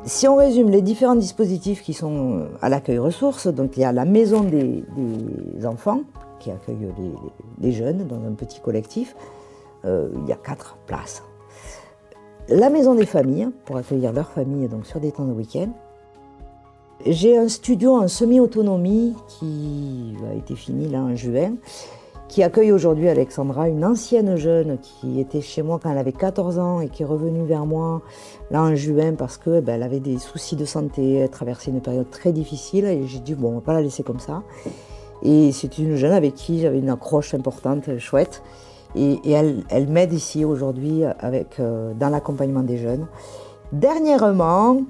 Si on résume les différents dispositifs qui sont à l'accueil ressources, donc il y a la maison des enfants qui accueille les jeunes dans un petit collectif. Il y a 4 places. La maison des familles pour accueillir leurs familles donc sur des temps de week-end. J'ai un studio en semi-autonomie qui a été fini là en juin, qui accueille aujourd'hui Alexandra, une ancienne jeune qui était chez moi quand elle avait 14 ans et qui est revenue vers moi là en juin parce que elle avait des soucis de santé, elle traversait une période très difficile et j'ai dit bon, on va pas la laisser comme ça. Et c'est une jeune avec qui j'avais une accroche importante, chouette. Et elle m'aide ici aujourd'hui dans l'accompagnement des jeunes. Dernièrement,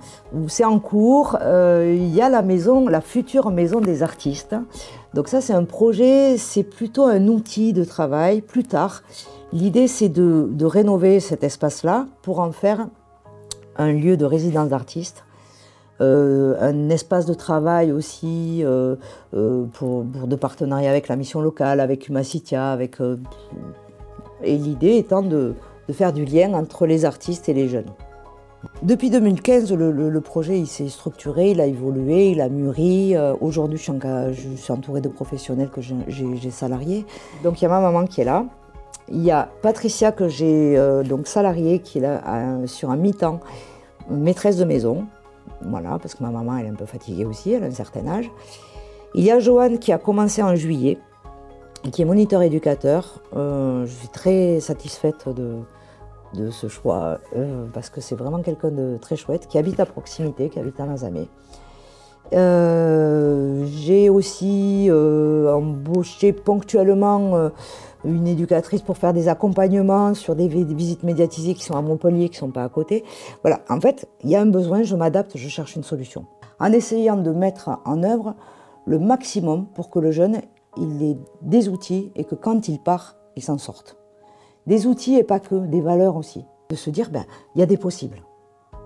c'est en cours, il y a la future maison des artistes. Donc ça, c'est un projet, c'est plutôt un outil de travail plus tard. L'idée, c'est de rénover cet espace-là pour en faire un lieu de résidence d'artistes. Un espace de travail aussi pour de partenariat avec la mission locale, avec Humacitia, et l'idée étant de faire du lien entre les artistes et les jeunes. Depuis 2015, le projet il s'est structuré, il a évolué, il a mûri. Aujourd'hui, je suis entourée de professionnels que j'ai salariés. Donc il y a ma maman qui est là. Il y a Patricia que j'ai donc salariée qui est là sur un mi-temps, maîtresse de maison. Voilà, parce que ma maman elle est un peu fatiguée aussi, elle a un certain âge. Il y a Joanne qui a commencé en juillet, qui est moniteur éducateur. Je suis très satisfaite de ce choix, parce que c'est vraiment quelqu'un de très chouette, qui habite à proximité, qui habite à Mazamet. J'ai aussi embauché ponctuellement une éducatrice pour faire des accompagnements sur des visites médiatisées qui sont à Montpellier, qui ne sont pas à côté. Voilà, en fait, il y a un besoin, je m'adapte, je cherche une solution. En essayant de mettre en œuvre le maximum pour que le jeune il ait des outils et que quand il part, il s'en sorte. Des outils et pas que, des valeurs aussi. De se dire, il y a des possibles.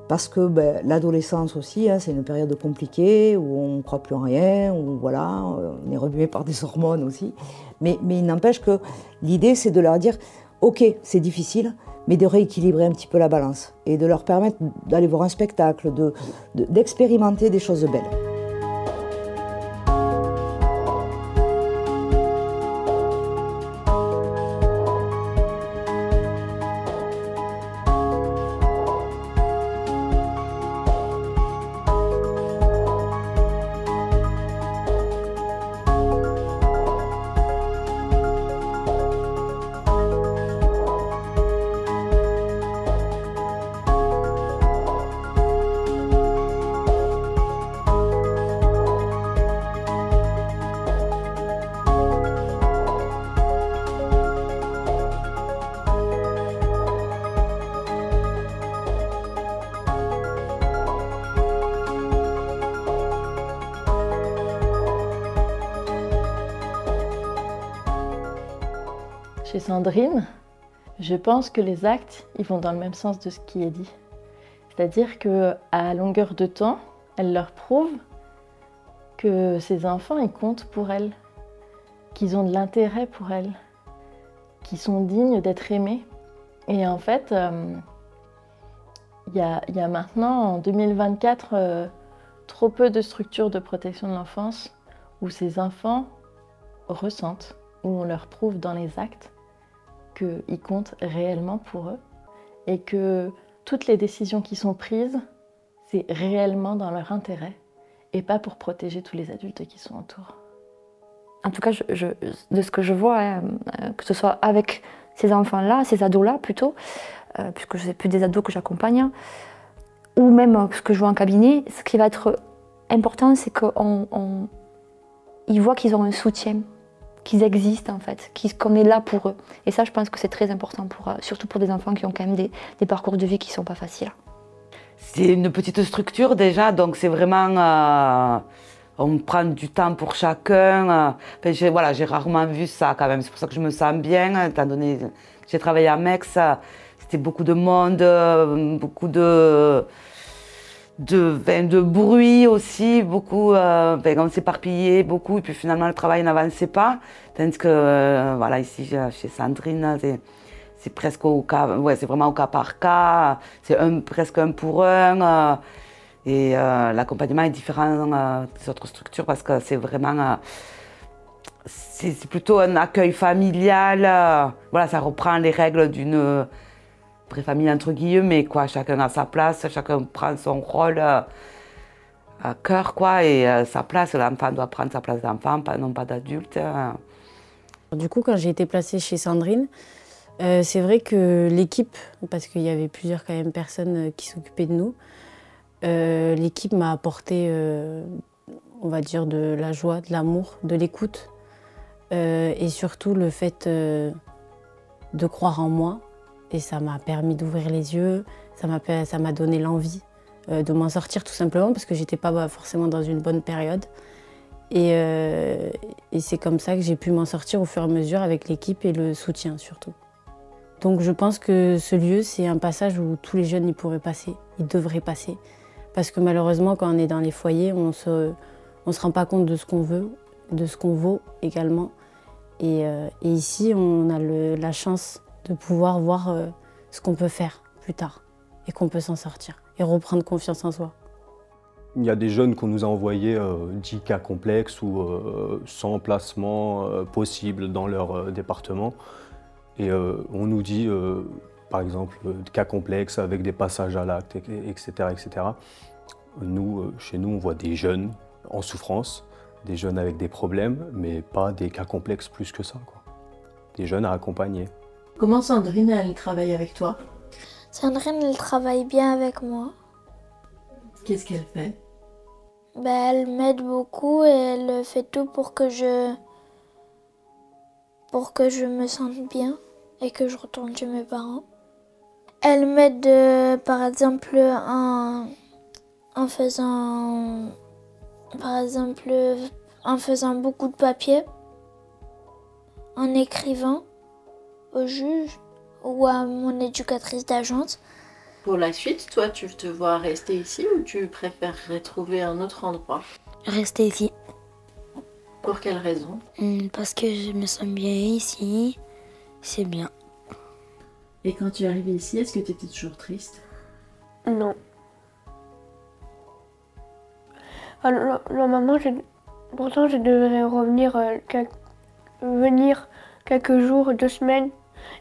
Parce que l'adolescence aussi, c'est une période compliquée où on ne croit plus en rien, où voilà, on est remué par des hormones aussi. Mais il n'empêche que l'idée, c'est de leur dire, ok, c'est difficile, mais de rééquilibrer un petit peu la balance et de leur permettre d'aller voir un spectacle, d'expérimenter des choses belles. Chez Sandrine, je pense que les actes ils vont dans le même sens de ce qui est dit. C'est-à-dire qu'à longueur de temps, elle leur prouve que ces enfants ils comptent pour elle, qu'ils ont de l'intérêt pour elle, qu'ils sont dignes d'être aimés. Et en fait, il y a maintenant, en 2024, trop peu de structures de protection de l'enfance où ces enfants ressentent, où on leur prouve dans les actes qu'ils comptent réellement pour eux et que toutes les décisions qui sont prises, c'est réellement dans leur intérêt et pas pour protéger tous les adultes qui sont autour. En tout cas, de ce que je vois, que ce soit avec ces enfants-là, ces ados-là plutôt, puisque ce n'est plus des ados que j'accompagne, ou même ce que je vois en cabinet, ce qui va être important, c'est qu'ils voient qu'ils ont un soutien, qu'ils existent en fait, qu'on est là pour eux. Et ça, je pense que c'est très important, surtout pour des enfants qui ont quand même des parcours de vie qui ne sont pas faciles. C'est une petite structure déjà, donc c'est vraiment... on prend du temps pour chacun. Enfin, voilà, j'ai rarement vu ça quand même, c'est pour ça que je me sens bien, étant donné que j'ai travaillé à Mex, c'était beaucoup de monde, beaucoup de bruit aussi, beaucoup, on s'éparpillait beaucoup et puis finalement le travail n'avançait pas. Tandis que voilà, ici chez Sandrine, c'est presque au cas, ouais, c'est vraiment au cas par cas, c'est presque un pour un. Et l'accompagnement est différent des autres structures parce que c'est vraiment... c'est plutôt un accueil familial. Voilà, ça reprend les règles d'une vraie famille entre guillemets, quoi. Chacun a sa place, chacun prend son rôle à cœur, quoi. Et sa place, l'enfant doit prendre sa place d'enfant, non pas d'adulte. Du coup, quand j'ai été placée chez Sandrine, c'est vrai que l'équipe, parce qu'il y avait plusieurs quand même personnes qui s'occupaient de nous, l'équipe m'a apporté, on va dire, de la joie, de l'amour, de l'écoute et surtout le fait de croire en moi. Et ça m'a permis d'ouvrir les yeux, ça m'a donné l'envie de m'en sortir tout simplement parce que j'étais pas forcément dans une bonne période. Et c'est comme ça que j'ai pu m'en sortir au fur et à mesure avec l'équipe et le soutien surtout. Donc je pense que ce lieu, c'est un passage où tous les jeunes y pourraient passer, ils devraient passer. Parce que malheureusement, quand on est dans les foyers, on se rend pas compte de ce qu'on veut, de ce qu'on vaut également. Et ici, on a la chance de pouvoir voir ce qu'on peut faire plus tard et qu'on peut s'en sortir et reprendre confiance en soi. Il y a des jeunes qu'on nous a envoyés 10 cas complexes ou sans placement possible dans leur département. Et on nous dit, par exemple, cas complexes avec des passages à l'acte, etc., etc. Nous, chez nous, on voit des jeunes en souffrance, des jeunes avec des problèmes, mais pas des cas complexes plus que ça, quoi. Des jeunes à accompagner. Comment Sandrine, elle travaille avec toi? Sandrine, elle travaille bien avec moi. Qu'est-ce qu'elle fait? Elle m'aide beaucoup et elle fait tout pour que je me sente bien et que je retourne chez mes parents. Elle m'aide par exemple en faisant beaucoup de papier, en écrivant au juge ou à mon éducatrice d'agence. Pour la suite, toi, tu te vois rester ici ou tu préférerais trouver un autre endroit? Rester ici. Pour quelle raison? Parce que je me sens bien ici, c'est bien. Et quand tu es arrivée ici, est-ce que tu étais toujours triste? Non. Alors, normalement, pourtant, je devrais venir quelques jours, 2 semaines.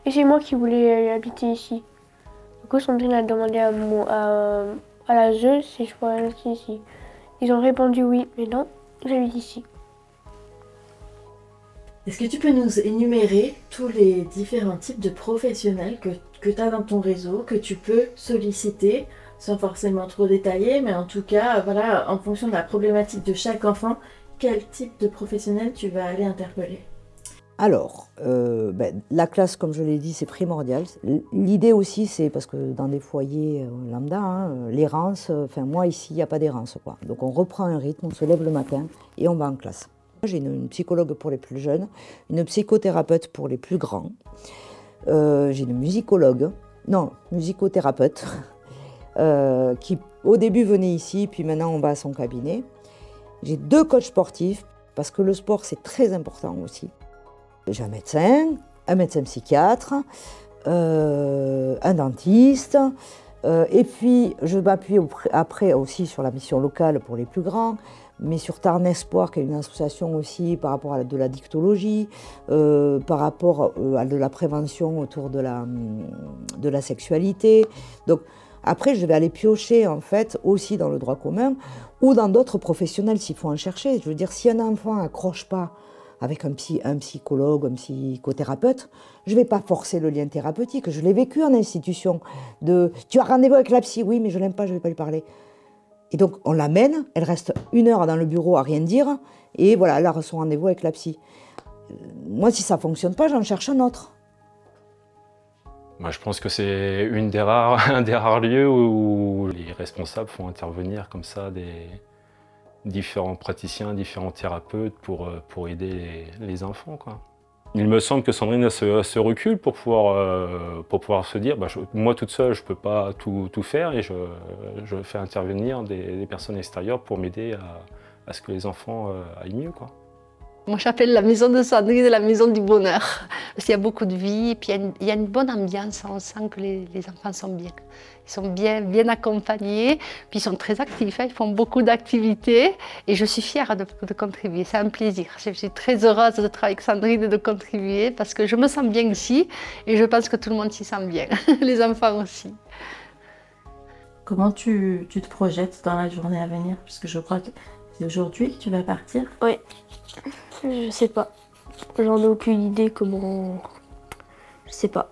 Et c'est moi qui voulais habiter ici. Du coup, Sandrine a demandé à la ZEU si je pourrais rester ici. Ils ont répondu oui, mais non, j'habite ici. Est-ce que tu peux nous énumérer tous les différents types de professionnels que tu as dans ton réseau, que tu peux solliciter, sans forcément trop détailler, mais en tout cas, voilà, en fonction de la problématique de chaque enfant, quel type de professionnel tu vas aller interpeller? Alors, la classe, comme je l'ai dit, c'est primordial. L'idée aussi, c'est parce que dans des foyers lambda, l'errance, moi ici, il n'y a pas d'errance, quoi. Donc on reprend un rythme, on se lève le matin et on va en classe. J'ai une psychologue pour les plus jeunes, une psychothérapeute pour les plus grands, j'ai une musicothérapeute qui au début venait ici, puis maintenant on va à son cabinet. J'ai 2 coachs sportifs, parce que le sport c'est très important aussi. J'ai un médecin psychiatre, un dentiste, et puis je m'appuie après aussi sur la mission locale pour les plus grands, mais sur Tarn Espoir, qui est une association aussi par rapport à de la dictologie, par rapport à de la prévention autour de la sexualité. Donc après, je vais aller piocher en fait aussi dans le droit commun ou dans d'autres professionnels s'il faut en chercher. Je veux dire, si un enfant n'accroche pas avec un psychologue, un psychothérapeute, je ne vais pas forcer le lien thérapeutique. Je l'ai vécu en institution. Tu as rendez-vous avec la psy? Oui, mais je ne l'aime pas, je ne vais pas lui parler. Et donc, on l'amène, elle reste 1 heure dans le bureau à rien dire, et voilà, elle a son rendez-vous avec la psy. Moi, si ça ne fonctionne pas, j'en cherche un autre. Moi, je pense que c'est un des rares lieux où les responsables font intervenir comme ça des différents praticiens, différents thérapeutes pour aider les enfants, quoi. Il me semble que Sandrine a ce recul pour pouvoir se dire moi toute seule je ne peux pas tout faire et je fais intervenir des personnes extérieures pour m'aider à ce que les enfants aillent mieux, quoi. Moi, j'appelle la maison de Sandrine la maison du bonheur. Parce qu'il y a beaucoup de vie, et puis il y a une bonne ambiance. On sent que les enfants sont bien. Ils sont bien accompagnés, puis ils sont très actifs, hein, ils font beaucoup d'activités. Et je suis fière de contribuer, c'est un plaisir. Je suis très heureuse de travailler avec Sandrine et de contribuer, parce que je me sens bien ici, et je pense que tout le monde s'y sent bien, les enfants aussi. Comment tu te projettes dans la journée à venir? Puisque je crois que c'est aujourd'hui que tu vas partir. Oui, je sais pas. J'en ai aucune idée comment... Je sais pas.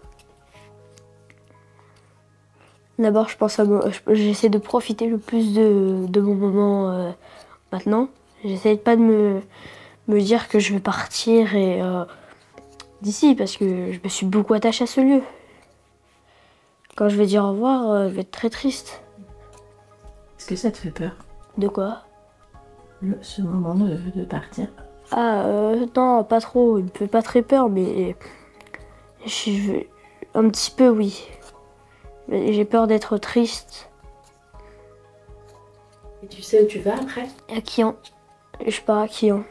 D'abord, je pense j'essaie de profiter le plus de mon moment maintenant. J'essaie pas de me dire que je vais partir d'ici, parce que je me suis beaucoup attachée à ce lieu. Quand je vais dire au revoir, je vais être très triste. Est-ce que ça te fait peur? De quoi? Ce moment de partir. Ah, non, pas trop. Il me fait pas très peur, mais un petit peu, oui. Mais j'ai peur d'être triste. Et tu sais où tu vas après? À Quillan. Je pars à Quillan.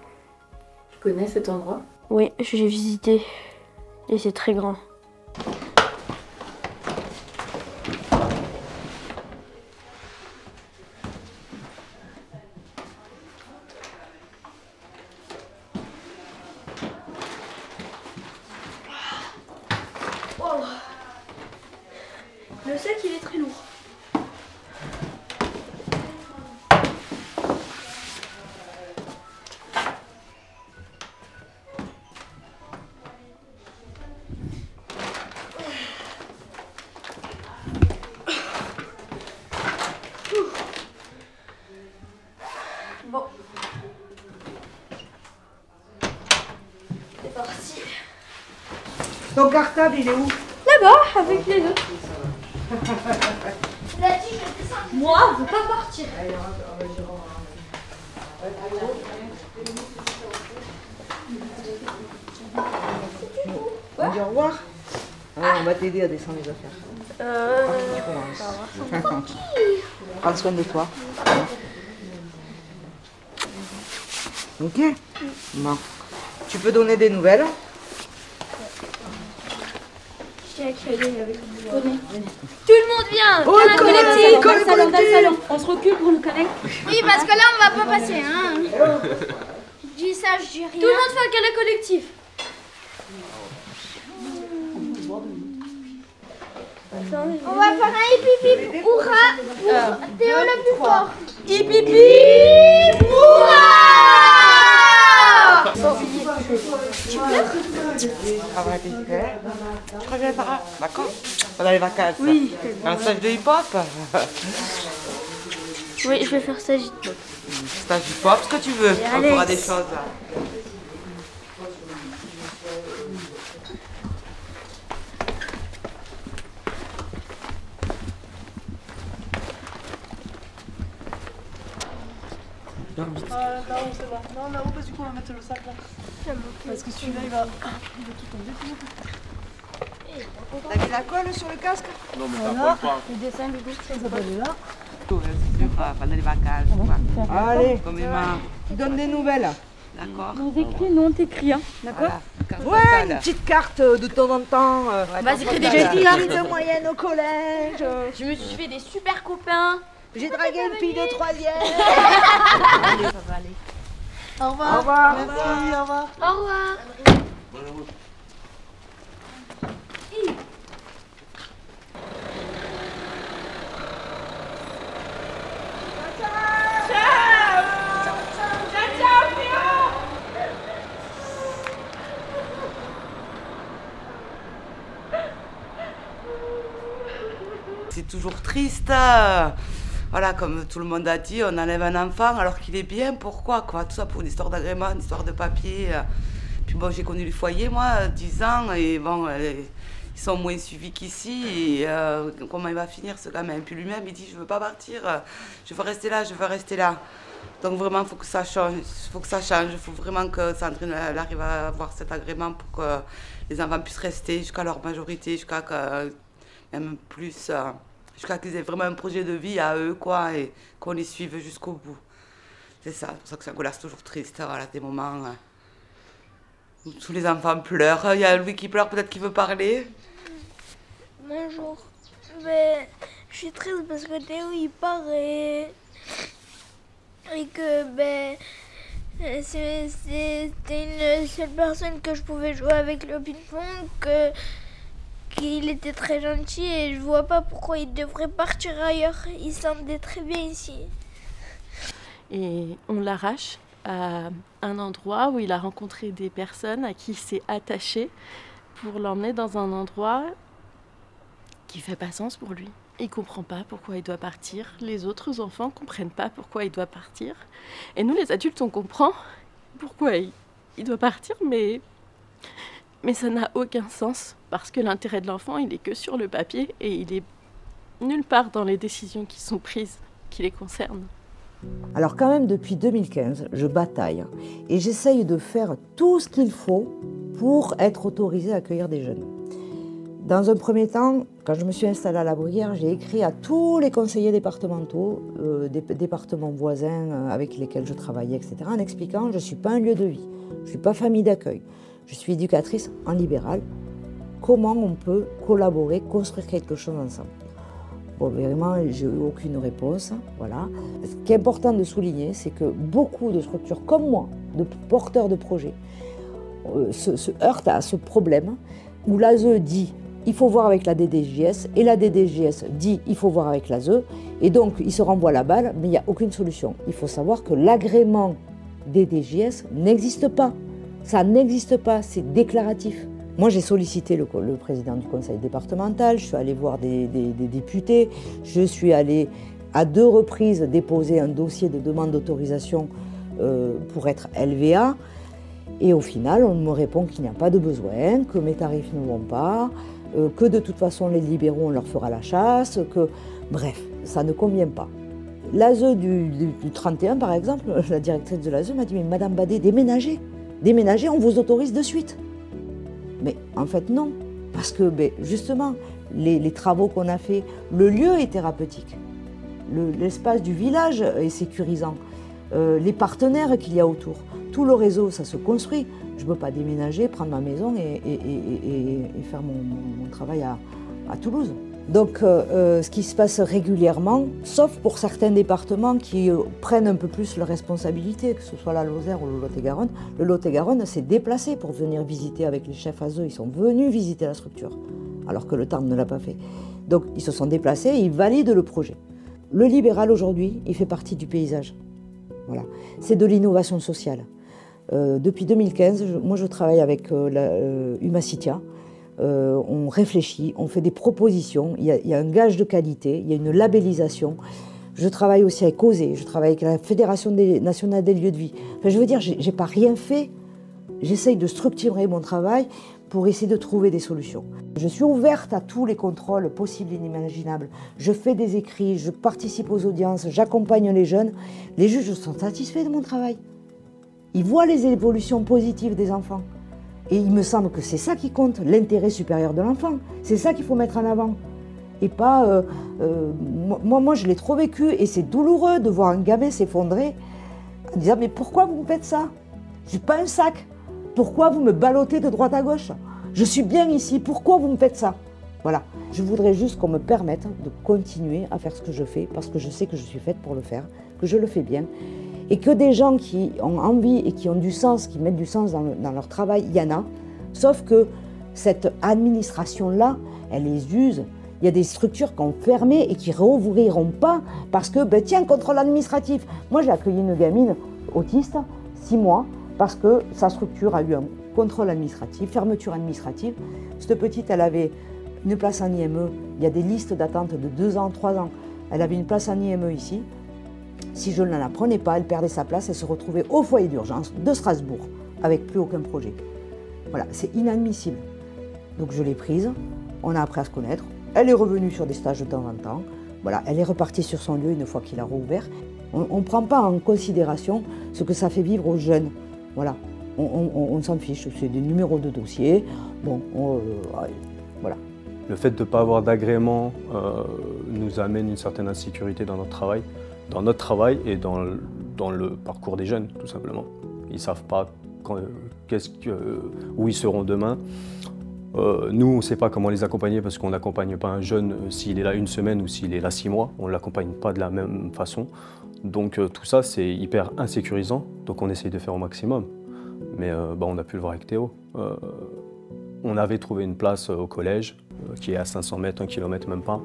Tu connais cet endroit? Oui, j'ai visité. Et c'est très grand. Le sac, il est très lourd. Bon. C'est parti. Ton cartable, il est où? Là-bas, avec les autres. Moi, je veux pas partir. On dit au revoir. On va t'aider à descendre les affaires. Tu commences. Prends soin de toi. Ok. Bon. Tu peux donner des nouvelles. Tout le monde vient. Oh, Câlin collectif. Câlin collectif. On se recule pour le câlin. Oui, parce que là, on va pas passer. Hein. Je dis ça, je dis rien. Tout le monde fait un câlin collectif. On va faire un hip hip hip. Hurrah. Théo le plus fort. Hip hip hip. Hurrah. Tu pleures? Ah ouais, tu reviens par là, d'accord? Pendant les vacances. Oui. Un stage de hip-hop? Oui, je vais faire stage hip-hop. Stage hip-hop, ce que tu veux. On fera des choses. Non, c'est bon. Non, là-haut, parce que du coup, on va mettre le sac là. Parce que celui-là, il va tout tomber. T'as mis la colle sur le casque? Non, mais ça pas. Le dessin du gauche, ça va aller là. Pendant les vacances. Allez, comme Emma. tu donnes des nouvelles. D'accord. Nous écrit, nous on t'écrit, hein. D'accord? Ouais, une petite carte de temps en temps. Vas-y, fais des J'ai petits une cartes. fille de moyenne au collège. Je me suis fait des super copains. J'ai dragué une fille de 3e. Allez, ça va aller. Au revoir. Au revoir. Merci, au revoir. Au revoir. C'est toujours triste. Voilà, comme tout le monde a dit, on enlève un enfant alors qu'il est bien. Pourquoi quoi? Tout ça pour une histoire d'agrément, une histoire de papier. Puis bon, j'ai connu le foyer, moi, 10 ans, et bon, ils sont moins suivis qu'ici. Et comment il va finir, ce gamin? Puis lui-même, il dit, je veux pas partir, je veux rester là, je veux rester là. Donc vraiment, il faut que ça change. Il faut que ça change. Il faut vraiment que Sandrine elle arrive à avoir cet agrément pour que les enfants puissent rester jusqu'à leur majorité, jusqu'à même plus, jusqu'à qu'ils aient vraiment un projet de vie à eux, quoi, et qu'on les suive jusqu'au bout. C'est ça, c'est pour ça que c'est toujours triste, voilà, des moments Tous les enfants pleurent. Il y a Louis qui pleure, peut-être qu'il veut parler. Bonjour. Ben, je suis triste parce que Théo il part et que ben c'était une seule personne que je pouvais jouer avec le ping-pong, qu'il était très gentil et je vois pas pourquoi il devrait partir ailleurs. Il semblait très bien ici. Et on l'arrache à un endroit où il a rencontré des personnes à qui il s'est attaché pour l'emmener dans un endroit qui fait pas sens pour lui. Il comprend pas pourquoi il doit partir. Les autres enfants comprennent pas pourquoi il doit partir. Et nous, les adultes, on comprend pourquoi il doit partir, mais ça n'a aucun sens parce que l'intérêt de l'enfant, il est que sur le papier et il est nulle part dans les décisions qui sont prises, qui les concernent. Alors quand même, depuis 2015, je bataille et j'essaye de faire tout ce qu'il faut pour être autorisée à accueillir des jeunes. Dans un premier temps, quand je me suis installée à La Bruyère, j'ai écrit à tous les conseillers départementaux, des départements voisins avec lesquels je travaillais, etc., en expliquant que je ne suis pas un lieu de vie, je ne suis pas famille d'accueil, je suis éducatrice en libéral. Comment on peut collaborer, construire quelque chose ensemble? Bon, vraiment, j'ai eu aucune réponse. Voilà. Ce qui est important de souligner, c'est que beaucoup de structures comme moi, de porteurs de projets, se heurtent à ce problème où l'ASE dit il faut voir avec la DDJS et la DDJS dit il faut voir avec l'ASE et donc ils se renvoient la balle, mais il n'y a aucune solution. Il faut savoir que l'agrément DDJS n'existe pas. Ça n'existe pas, c'est déclaratif. Moi, j'ai sollicité le président du conseil départemental, je suis allée voir des députés, je suis allée à 2 reprises déposer un dossier de demande d'autorisation pour être LVA. Et au final, on me répond qu'il n'y a pas de besoin, que mes tarifs ne vont pas, que de toute façon, les libéraux, on leur fera la chasse, que... Bref, ça ne convient pas. L'ASE du 31, par exemple, la directrice de l'ASE m'a dit « Mais Madame Badet, déménagez, on vous autorise de suite ». Mais en fait, non, parce que justement, les travaux qu'on a faits, le lieu est thérapeutique, l'espace du village est sécurisant, les partenaires qu'il y a autour, tout le réseau, ça se construit. Je ne peux pas déménager, prendre ma maison et faire mon travail à Toulouse. Donc, ce qui se passe régulièrement, sauf pour certains départements qui prennent un peu plus leurs responsabilités, que ce soit la Lozère ou le Lot-et-Garonne, le Lot-et-Garonne s'est déplacé pour venir visiter avec les chefs ASE. Ils sont venus visiter la structure, alors que le Tarn ne l'a pas fait. Donc, ils se sont déplacés et ils valident le projet. Le libéral, aujourd'hui, il fait partie du paysage. Voilà. C'est de l'innovation sociale. Depuis 2015, moi je travaille avec Humacitia. On réfléchit, on fait des propositions, il y a un gage de qualité, il y a une labellisation. Je travaille aussi avec COSE, je travaille avec la Fédération nationale des lieux de vie. Enfin, je veux dire, j'ai pas rien fait. J'essaye de structurer mon travail pour essayer de trouver des solutions. Je suis ouverte à tous les contrôles possibles et inimaginables. Je fais des écrits, je participe aux audiences, j'accompagne les jeunes. Les juges sont satisfaits de mon travail. Ils voient les évolutions positives des enfants. Et il me semble que c'est ça qui compte, l'intérêt supérieur de l'enfant. C'est ça qu'il faut mettre en avant. Et pas... moi, je l'ai trop vécu et c'est douloureux de voir un gamin s'effondrer en disant « Mais pourquoi vous me faites ça? Je ne suis pas un sac. Pourquoi vous me ballottez de droite à gauche? Je suis bien ici. Pourquoi vous me faites ça ?» Voilà. Je voudrais juste qu'on me permette de continuer à faire ce que je fais parce que je sais que je suis faite pour le faire, que je le fais bien. Et que des gens qui ont envie et qui ont du sens, qui mettent du sens dans leur travail, il y en a. Sauf que cette administration-là, elle les use. Il y a des structures qui ont fermé et qui ne rouvriront pas parce que, tiens, contrôle administratif. Moi, j'ai accueilli une gamine autiste, 6 mois, parce que sa structure a eu un contrôle administratif, fermeture administrative. Cette petite, elle avait une place en IME. Il y a des listes d'attente de 2 ans, 3 ans. Elle avait une place en IME ici. Si je ne la prenais pas, elle perdait sa place, elle se retrouvait au foyer d'urgence de Strasbourg, avec plus aucun projet. Voilà, c'est inadmissible. Donc je l'ai prise, on a appris à se connaître, elle est revenue sur des stages de temps en temps, voilà, elle est repartie sur son lieu une fois qu'il a rouvert. On ne prend pas en considération ce que ça fait vivre aux jeunes. Voilà, on s'en fiche, c'est des numéros de dossier, bon, voilà. Le fait de ne pas avoir d'agrément nous amène une certaine insécurité dans notre travail. Et dans le parcours des jeunes, tout simplement. Ils ne savent pas où ils seront demain. Nous, on ne sait pas comment les accompagner parce qu'on n'accompagne pas un jeune s'il est là 1 semaine ou s'il est là 6 mois. On ne l'accompagne pas de la même façon. Donc tout ça, c'est hyper insécurisant. Donc on essaye de faire au maximum. Mais on a pu le voir avec Théo. On avait trouvé une place au collège qui est à 500 mètres, 1 kilomètre même pas.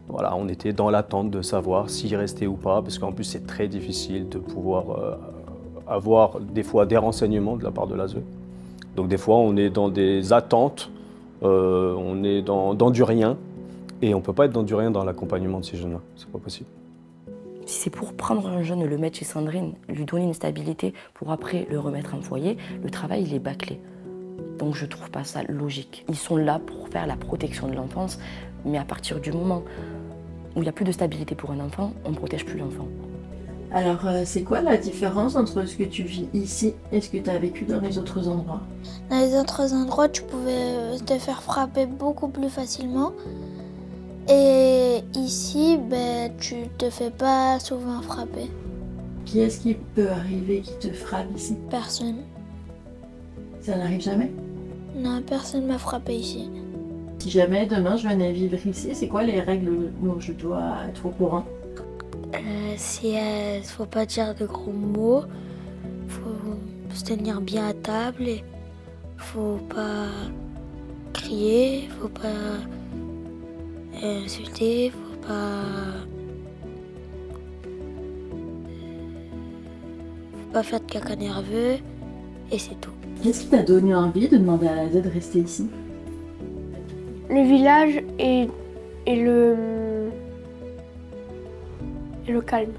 Voilà, on était dans l'attente de savoir s'il restait ou pas, parce qu'en plus c'est très difficile de pouvoir avoir des fois des renseignements de la part de l'ASE. Donc des fois on est dans des attentes, on est dans du rien, et on ne peut pas être dans du rien dans l'accompagnement de ces jeunes-là, c'est pas possible. Si c'est pour prendre un jeune et le mettre chez Sandrine, lui donner une stabilité pour après le remettre en foyer, le travail il est bâclé. Donc je ne trouve pas ça logique. Ils sont là pour faire la protection de l'enfance, mais à partir du moment où il n'y a plus de stabilité pour un enfant, on ne protège plus l'enfant. Alors c'est quoi la différence entre ce que tu vis ici et ce que tu as vécu dans les autres endroits? Dans les autres endroits, tu pouvais te faire frapper beaucoup plus facilement. Et ici, tu te fais pas souvent frapper. Qui est-ce qui peut arriver qui te frappe ici? Personne. Ça n'arrive jamais? Non, personne m'a frappé ici. Si jamais demain je venais vivre ici, c'est quoi les règles dont je dois être au courant? Faut pas dire de gros mots, faut se tenir bien à table, et faut pas crier, faut pas insulter, faut pas faire de caca nerveux, et c'est tout. Qu'est-ce qui t'a donné envie de demander à l'ASE de rester ici? Le village et le calme.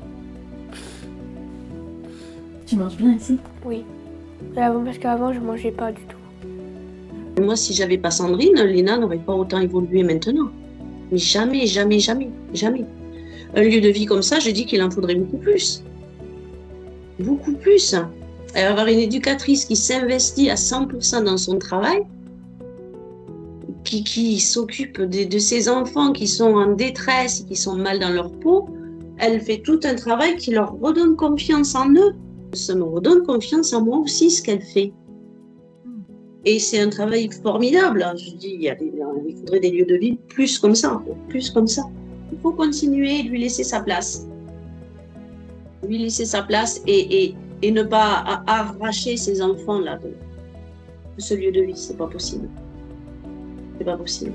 Tu manges bien ici? Oui. Parce qu'avant, je mangeais pas du tout. Moi, si j'avais pas Sandrine, Léna n'aurait pas autant évolué maintenant. Mais jamais, jamais, jamais, jamais. Un lieu de vie comme ça, je dis qu'il en faudrait beaucoup plus. Beaucoup plus. Et avoir une éducatrice qui s'investit à 100% dans son travail, qui s'occupe de ses enfants qui sont en détresse, qui sont mal dans leur peau, elle fait tout un travail qui leur redonne confiance en eux. Ça me redonne confiance en moi aussi, ce qu'elle fait. Et c'est un travail formidable. Je dis, il faudrait des lieux de vie plus comme ça, plus comme ça. Il faut continuer, lui laisser sa place. Lui laisser sa place et ne pas arracher ses enfants là de ce lieu de vie. C'est pas possible. C'est pas possible.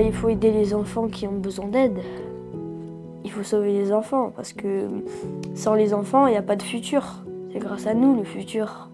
Il faut aider les enfants qui ont besoin d'aide. Il faut sauver les enfants parce que sans les enfants, il n'y a pas de futur. C'est grâce à nous le futur.